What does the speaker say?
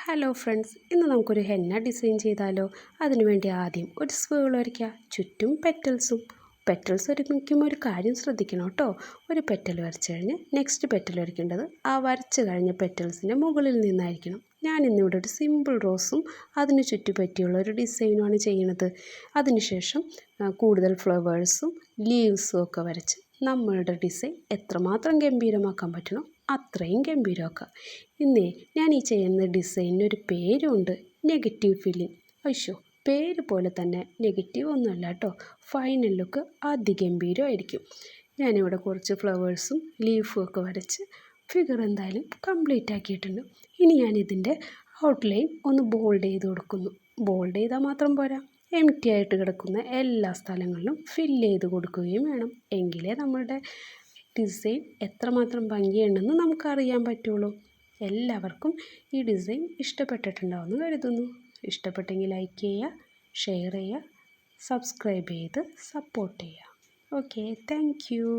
Hello friends, ഇന്ന് നമുക്കൊരു henna design ചെയ്താലോ? അതിനുവേണ്ടി ആദ്യം ഒരു സ്വേൾ വരയ്ക്കുക. ചുറ്റും പെറ്റൽസ് ഒരുമിക്കുമ്പോൾ ഒരു കാര്യം ശ്രദ്ധിക്കണം കേട്ടോ. ഒരു പെറ്റൽ വരച്ച് കഴിഞ്ഞ് നെക്സ്റ്റ് പെറ്റൽ വരയ്ക്കേണ്ടത് ആ വരച്ച് കഴിഞ്ഞ പെറ്റൽസിൻ്റെ മുകളിൽ നിന്നായിരിക്കണം. ഞാനിന്നിവിടെ ഒരു സിമ്പിൾ റോസും അതിന് ചുറ്റുപറ്റിയുള്ള ഒരു ഡിസൈനുമാണ് ചെയ്യുന്നത്. അതിനുശേഷം കൂടുതൽ ഫ്ലവേഴ്സും ലീവ്സും ഒക്കെ വരച്ച് നമ്മളുടെ ഡിസൈൻ എത്രമാത്രം ഗംഭീരമാക്കാൻ പറ്റണോ അത്രയും ഗംഭീരമാക്കുക. ഇന്നേ ഞാൻ ഈ ചെയ്യുന്ന ഡിസൈനിനൊരു പേരുണ്ട്, നെഗറ്റീവ് ഫീലിംഗ്. അയ്യോ, പേര് പോലെ തന്നെ നെഗറ്റീവ് ഒന്നുമല്ല കേട്ടോ. ഫൈനൽ ലുക്ക് അതിഗംഭീരമായിരിക്കും. ഞാനിവിടെ കുറച്ച് ഫ്ലവേഴ്സും ലീഫും ഒക്കെ വരച്ച് ഫിഗർ എന്തായാലും കംപ്ലീറ്റ് ആക്കിയിട്ടുണ്ട്. ഇനി ഞാനിതിൻ്റെ ഔട്ട്ലൈൻ ഒന്ന് ബോൾഡ് ചെയ്ത് കൊടുക്കുന്നു. ബോൾഡ് ചെയ്താൽ മാത്രം പോരാ, എംറ്റി ആയിട്ട് കിടക്കുന്ന എല്ലാ സ്ഥലങ്ങളിലും ഫില്ല് ചെയ്ത് കൊടുക്കുകയും വേണം. എങ്കിലേ നമ്മളുടെ ഡിസൈൻ എത്രമാത്രം ഭംഗിയുണ്ടെന്ന് നമുക്കറിയാൻ പറ്റുള്ളൂ. എല്ലാവർക്കും ഈ ഡിസൈൻ ഇഷ്ടപ്പെട്ടിട്ടുണ്ടാവുമെന്ന് കരുതുന്നു. ഇഷ്ടപ്പെട്ടെങ്കിൽ ലൈക്ക് ചെയ്യുക, ഷെയർ ചെയ്യുക, സബ്സ്ക്രൈബ് ചെയ്ത് സപ്പോർട്ട് ചെയ്യുക. Okay, thank you.